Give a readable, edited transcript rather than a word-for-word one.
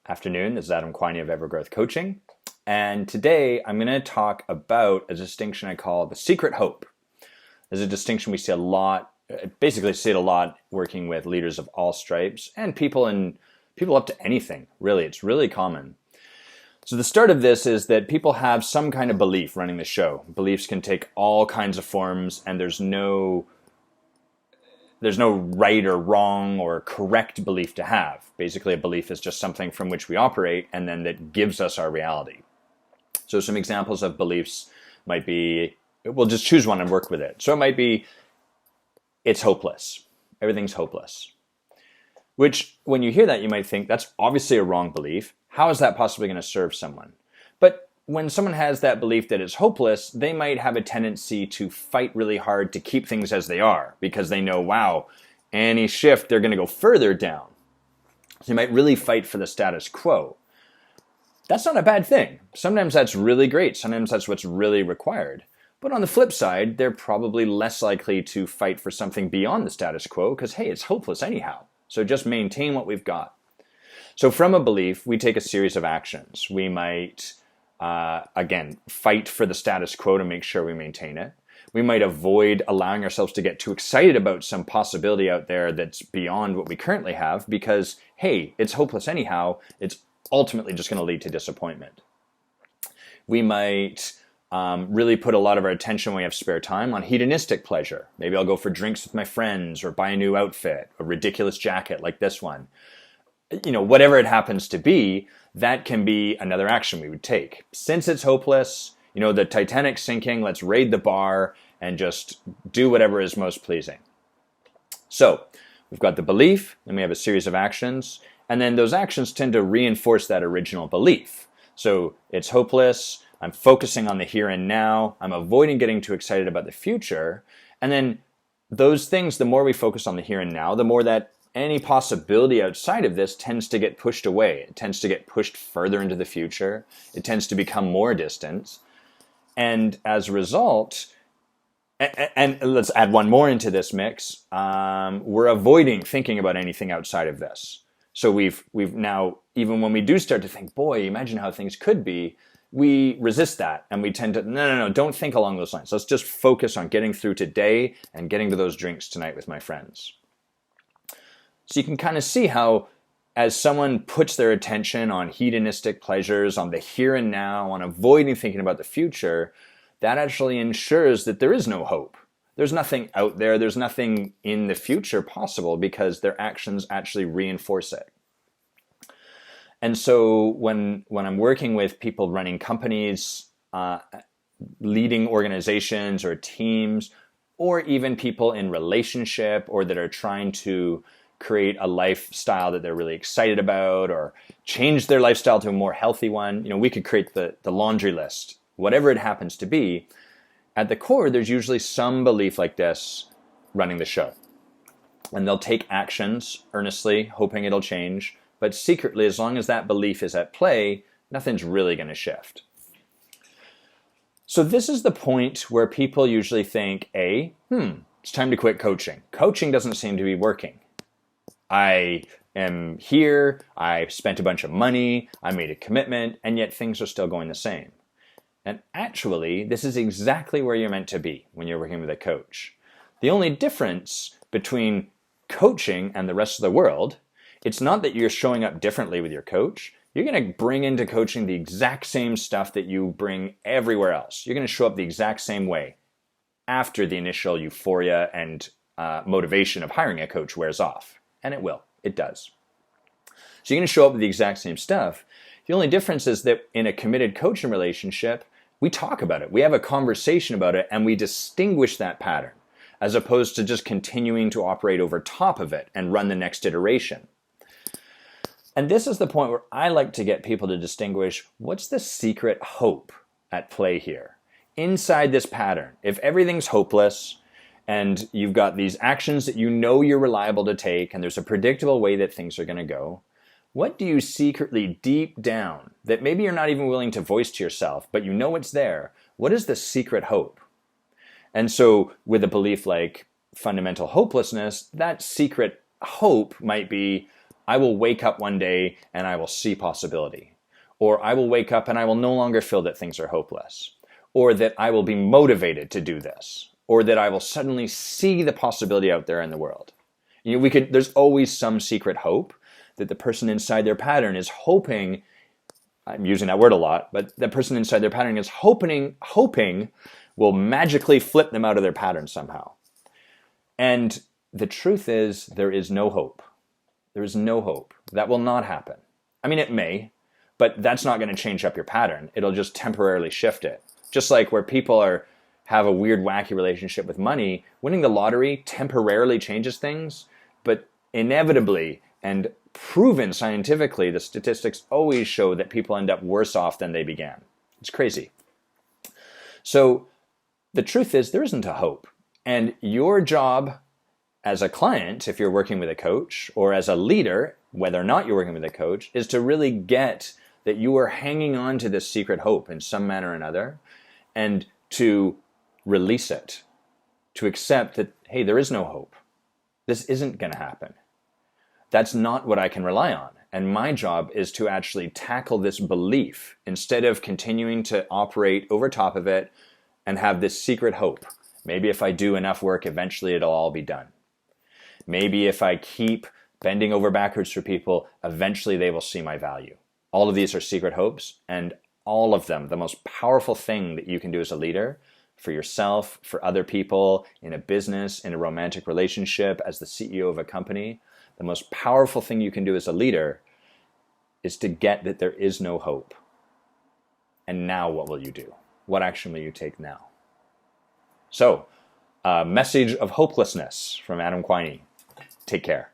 Afternoon, this is Adam Quiney of Evergrowth Coaching. And today I'm going to talk about a distinction I call the secret hope. There's a distinction we see a lot, basically see it a lot working with leaders of all stripes and people up to anything, really. It's really common. So the start of this is that people have some kind of belief running the show. Beliefs can take all kinds of forms, and there's no right or wrong or correct belief to have. Basically, a belief is just something from which we operate and then that gives us our reality. So some examples of beliefs might be, we'll just choose one and work with it. So it might be, it's hopeless. Everything's hopeless. Which, when you hear that, you might think, that's obviously a wrong belief. How is that possibly going to serve someone? But when someone has that belief that it's hopeless, they might have a tendency to fight really hard to keep things as they are because they know, wow, any shift, they're going to go further down. So they might really fight for the status quo. That's not a bad thing. Sometimes that's really great. Sometimes that's what's really required. But on the flip side, they're probably less likely to fight for something beyond the status quo because, hey, it's hopeless anyhow. So just maintain what we've got. So from a belief, we take a series of actions. We might again, fight for the status quo to make sure we maintain it. We might avoid allowing ourselves to get too excited about some possibility out there that's beyond what we currently have because, hey, it's hopeless anyhow. It's ultimately just going to lead to disappointment. We might really put a lot of our attention when we have spare time on hedonistic pleasure. Maybe I'll go for drinks with my friends or buy a new outfit, a ridiculous jacket like this one. Whatever it happens to be, that can be another action we would take. Since it's hopeless, the Titanic's sinking, let's raid the bar and just do whatever is most pleasing. So we've got the belief, then we have a series of actions, and then those actions tend to reinforce that original belief. So it's hopeless, I'm focusing on the here and now, I'm avoiding getting too excited about the future, and then those things, the more we focus on the here and now, the more that any possibility outside of this tends to get pushed away. It tends to get pushed further into the future. It tends to become more distant. And as a result, and let's add one more into this mix, we're avoiding thinking about anything outside of this. So we've now, even when we do start to think, boy, imagine how things could be, we resist that and we tend to, no, don't think along those lines. Let's just focus on getting through today and getting to those drinks tonight with my friends. So you can kind of see how as someone puts their attention on hedonistic pleasures, on the here and now, on avoiding thinking about the future, that actually ensures that there is no hope. There's nothing out there, there's nothing in the future possible because their actions actually reinforce it. And so when I'm working with people running companies, leading organizations or teams, or even people in relationship or that are trying to create a lifestyle that they're really excited about or change their lifestyle to a more healthy one, we could create the laundry list, whatever it happens to be. At the core, there's usually some belief like this running the show. And they'll take actions earnestly, hoping it'll change, but secretly, as long as that belief is at play, nothing's really going to shift. So this is the point where people usually think, it's time to quit coaching. Coaching doesn't seem to be working. I am here, I spent a bunch of money, I made a commitment, and yet things are still going the same. And actually, this is exactly where you're meant to be when you're working with a coach. The only difference between coaching and the rest of the world, it's not that you're showing up differently with your coach. You're going to bring into coaching the exact same stuff that you bring everywhere else. You're going to show up the exact same way after the initial euphoria and motivation of hiring a coach wears off. And it will. It does. So you're going to show up with the exact same stuff. The only difference is that in a committed coaching relationship, we talk about it. We have a conversation about it, and we distinguish that pattern, as opposed to just continuing to operate over top of it and run the next iteration. And this is the point where I like to get people to distinguish what's the secret hope at play here. Inside this pattern, if everything's hopeless, and you've got these actions that you're reliable to take, and there's a predictable way that things are going to go, what do you secretly deep down that maybe you're not even willing to voice to yourself, but you know it's there? What is the secret hope? And so with a belief like fundamental hopelessness, that secret hope might be, I will wake up one day and I will see possibility. Or I will wake up and I will no longer feel that things are hopeless. Or that I will be motivated to do this. Or that I will suddenly see the possibility out there in the world. There's always some secret hope that the person inside their pattern is hoping, I'm using that word a lot, but the person inside their pattern is hoping will magically flip them out of their pattern somehow. And the truth is, there is no hope. There is no hope. That will not happen. I mean, it may, but that's not going to change up your pattern. It'll just temporarily shift it. Just like where people have a weird, wacky relationship with money, winning the lottery temporarily changes things, but inevitably and proven scientifically, the statistics always show that people end up worse off than they began. It's crazy. So the truth is, there isn't a hope. And your job as a client, if you're working with a coach, or as a leader, whether or not you're working with a coach, is to really get that you are hanging on to this secret hope in some manner or another, and to release it, to accept that, hey, there is no hope. This isn't going to happen. That's not what I can rely on. And my job is to actually tackle this belief instead of continuing to operate over top of it and have this secret hope. Maybe if I do enough work, eventually it'll all be done. Maybe if I keep bending over backwards for people, eventually they will see my value. All of these are secret hopes, and all of them, the most powerful thing that you can do as a leader, for yourself, for other people, in a business, in a romantic relationship, as the CEO of a company, the most powerful thing you can do as a leader is to get that there is no hope. And now what will you do? What action will you take now? So, a message of hopelessness from Adam Quiney. Take care.